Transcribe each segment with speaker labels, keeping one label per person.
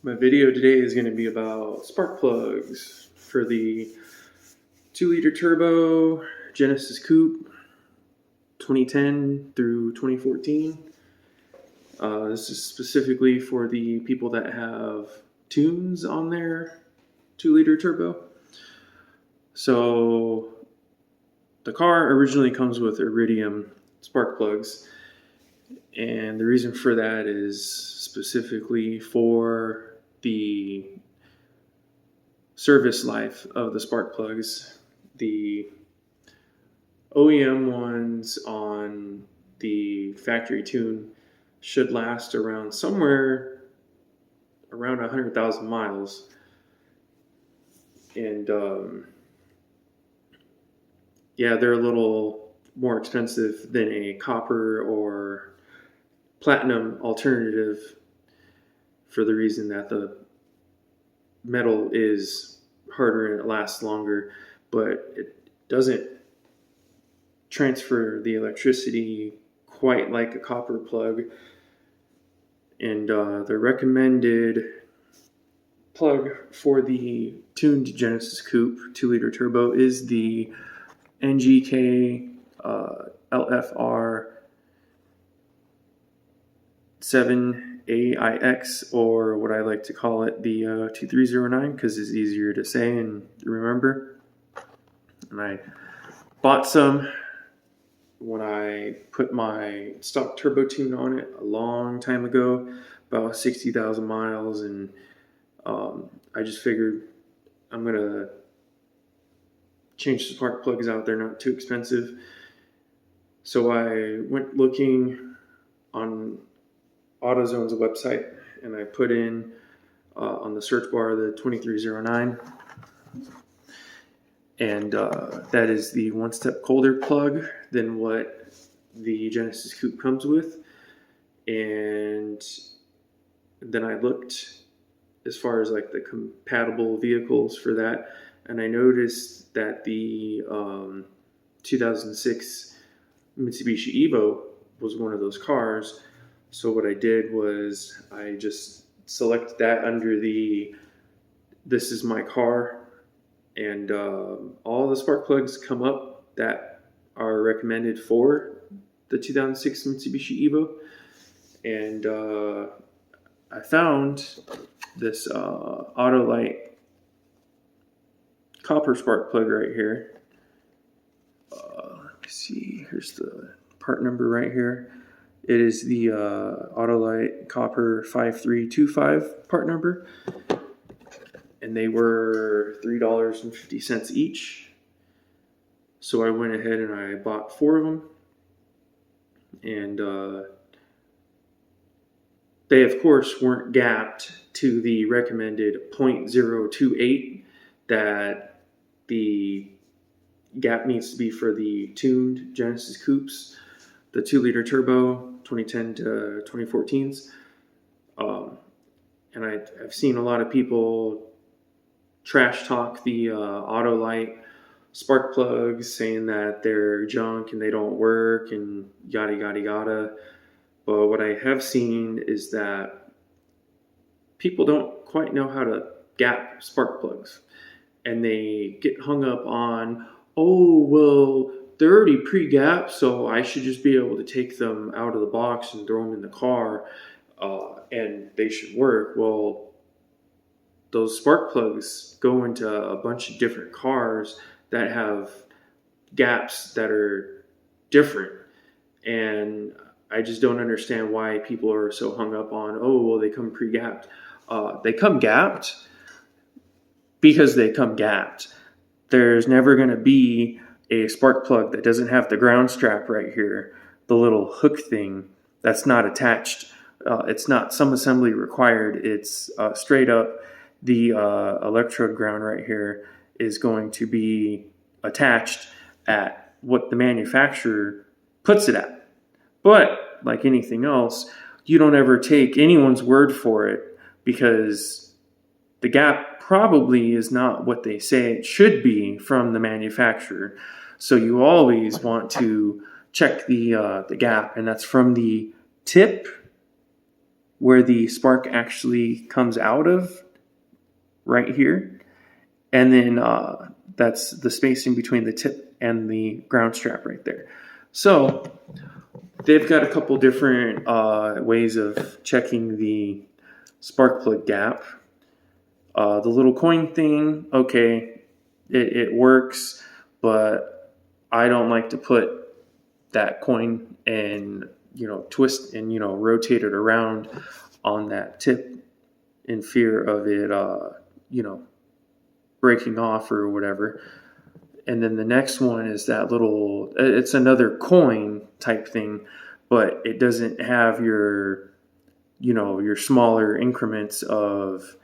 Speaker 1: My video today is going to be about spark plugs for the 2-liter turbo Genesis Coupe 2010 through 2014. This is specifically for the people that have tunes on their 2-liter turbo. So the car originally comes with iridium spark plugs, and the reason for that is specifically for the service life of the spark plugs. The OEM ones on the factory tune should last around somewhere around 100,000 miles. And they're a little more expensive than a copper or platinum alternative for the reason that the metal is harder and it lasts longer, but it doesn't transfer the electricity quite like a copper plug. And the recommended plug for the tuned Genesis Coupe 2-liter turbo is the NGK LFR 7AIX, or what I like to call it, the 2309, because it's easier to say and remember. And I bought some when I put my stock turbo tune on it a long time ago, about 60,000 miles, and I just figured I'm going to change the spark plugs out. They're not too expensive. So I went looking on AutoZone's website, and I put in on the search bar the 2309, and that is the one step colder plug than what the Genesis Coupe comes with. And then I looked as far as like the compatible vehicles for that, and I noticed that the 2006 Mitsubishi Evo was one of those cars. So what I did was I just selected that under the "This is my car," and all the spark plugs come up that are recommended for the 2006 Mitsubishi Evo. And I found this Autolite copper spark plug right here. Let me see, here's the part number right here. It is the Autolite copper 5325 part number, and they were $3.50 each. So I went ahead and I bought 4 of them, and they of course weren't gapped to the recommended 0.028 that the gap needs to be for the tuned Genesis Coupes, the 2-liter turbo 2010 to 2014s. And I've seen a lot of people trash talk the Autolite spark plugs, saying that they're junk and they don't work and yada yada yada. But what I have seen is that people don't quite know how to gap spark plugs, and they get hung up on, oh, well, they're already pre-gapped, so I should just be able to take them out of the box and throw them in the car, and they should work. Well, those spark plugs go into a bunch of different cars that have gaps that are different, and I just don't understand why people are so hung up on, oh, well, they come pre-gapped. They come gapped because they come gapped. There's never going to be a spark plug that doesn't have the ground strap right here, the little hook thing that's not attached. It's not some assembly required. It's straight up the electrode ground right here is going to be attached at what the manufacturer puts it at. But like anything else, you don't ever take anyone's word for it, because the gap probably is not what they say it should be from the manufacturer. So you always want to check the gap, and that's from the tip where the spark actually comes out of, right here. And then that's the spacing between the tip and the ground strap right there. So they've got a couple different ways of checking the spark plug gap. The little coin thing, okay, it works, but I don't like to put that coin and twist and rotate it around on that tip in fear of it breaking off or whatever. And then the next one is that little, it's another coin type thing, but it doesn't have your smaller increments of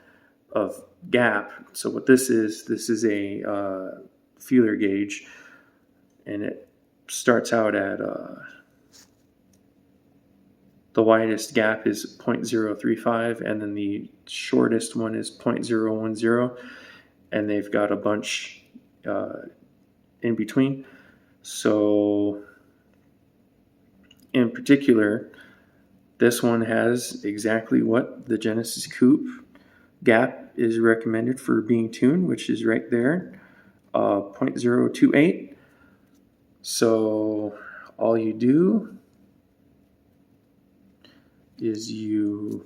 Speaker 1: gap. So what this is a feeler gauge, and it starts out at the widest gap is 0.035, and then the shortest one is 0.010, and they've got a bunch in between. So in particular, this one has exactly what the Genesis Coupe gap is recommended for being tuned, which is right there, 0.028. So all you do is you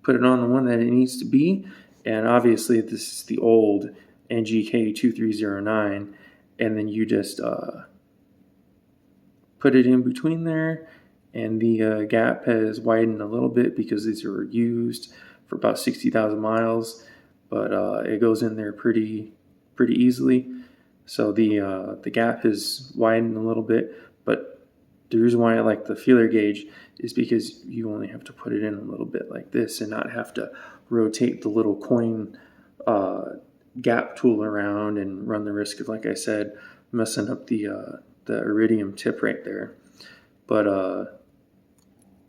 Speaker 1: put it on the one that it needs to be, and obviously this is the old NGK 2309, and then you just put it in between there, and the gap has widened a little bit because these were used for about 60,000 miles, but it goes in there pretty easily. So the gap has widened a little bit, but the reason why I like the feeler gauge is because you only have to put it in a little bit like this and not have to rotate the little coin gap tool around and run the risk of, like I said, messing up the iridium tip right there. But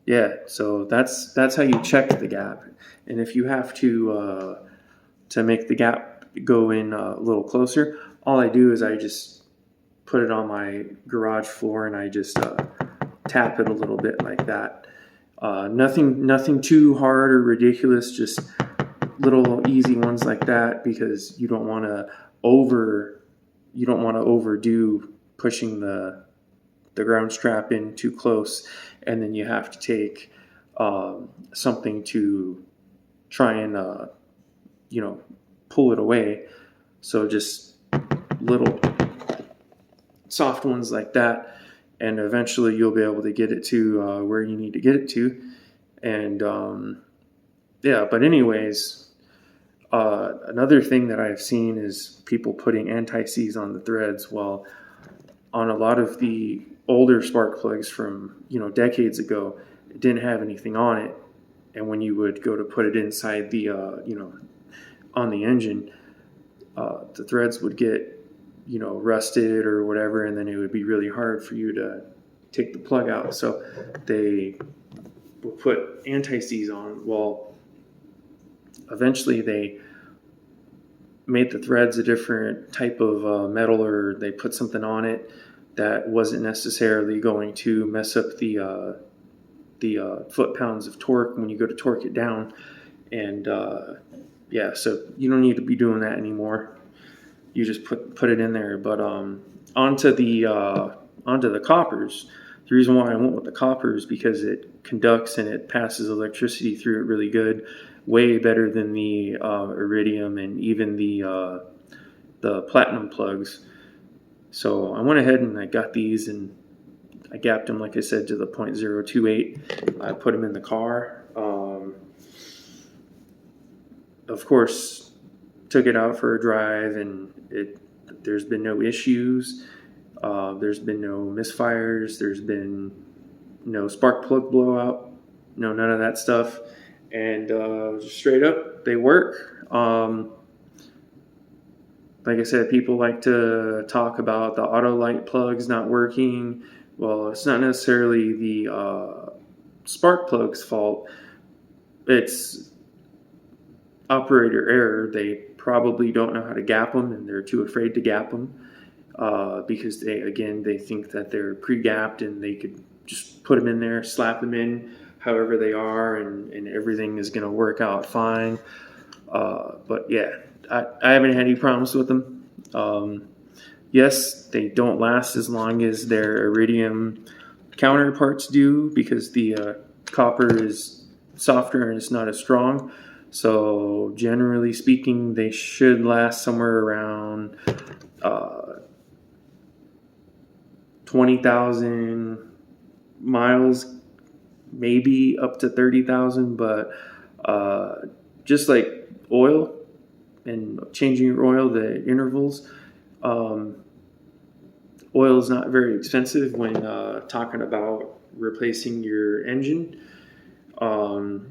Speaker 1: yeah, so that's how you check the gap. And if you have to make the gap go in a little closer, all I do is I just put it on my garage floor and I just tap it a little bit like that. Nothing too hard or ridiculous, just little easy ones like that, because you don't want to overdo pushing the ground strap in too close, and then you have to take something to try and pull it away. So just little soft ones like that, and eventually you'll be able to get it to where you need to get it to. And but anyways, another thing that I've seen is people putting anti-seize on the threads. Well, on a lot of the older spark plugs from decades ago, it didn't have anything on it, and when you would go to put it inside the on the engine, the threads would get rusted or whatever, and then it would be really hard for you to take the plug out. So they would put anti-seize on. Well, eventually they made the threads a different type of metal, or they put something on it that wasn't necessarily going to mess up the foot-pounds of torque when you go to torque it down. And so you don't need to be doing that anymore. You just put it in there. But onto the coppers. The reason why I went with the copper is because it conducts and it passes electricity through it really good, way better than the iridium and even the platinum plugs. So I went ahead and I got these, and I gapped them, like I said, to the 0.028. I put them in the car. Of course, took it out for a drive, and there's been no issues. There's been no misfires. There's been no spark plug blowout. No, none of that stuff. And straight up, they work. Like I said, people like to talk about the Autolite plugs not working. Well, it's not necessarily the spark plug's fault. It's operator error. They probably don't know how to gap them, and they're too afraid to gap them because they think that they're pre-gapped and they could just put them in there, slap them in however they are, and everything is going to work out fine. But yeah, I haven't had any problems with them. Yes, they don't last as long as their iridium counterparts do because the copper is softer and it's not as strong. So generally speaking, they should last somewhere around 20,000 miles, maybe up to 30,000. But just like oil and changing your oil, the intervals, oil is not very expensive when talking about replacing your engine. $50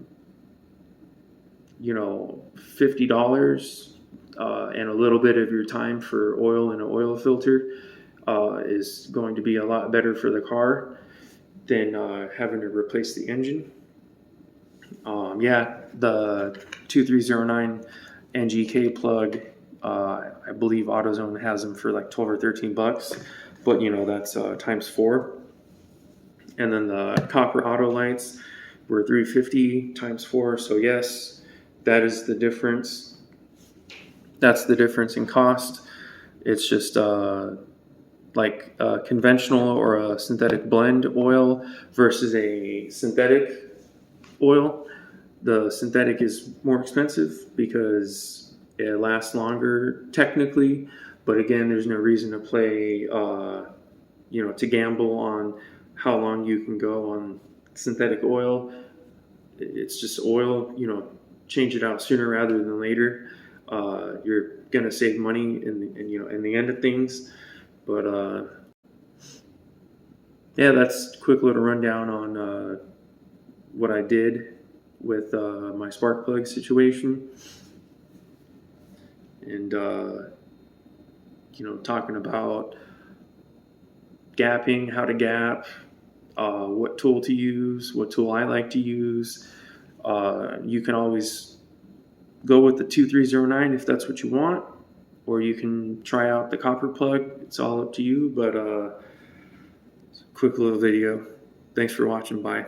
Speaker 1: and a little bit of your time for oil and an oil filter is going to be a lot better for the car than having to replace the engine. The 2309 NGK plug, I believe AutoZone has them for like 12 or 13 bucks, but that's times 4. And then the copper Autolites were $350 times 4. So yes, that is the difference. That's the difference in cost. It's just like a conventional or a synthetic blend oil versus a synthetic oil. The synthetic is more expensive because it lasts longer technically, but again, there's no reason to play, to gamble on how long you can go on synthetic oil. It's just oil, change it out sooner rather than later. You're gonna save money in the end of things. But that's a quick little rundown on what I did with my spark plug situation, and talking about gapping, how to gap, what tool to use, what tool I like to use. You can always go with the 2309 if that's what you want, or you can try out the copper plug. It's all up to you, but quick little video. Thanks for watching. Bye.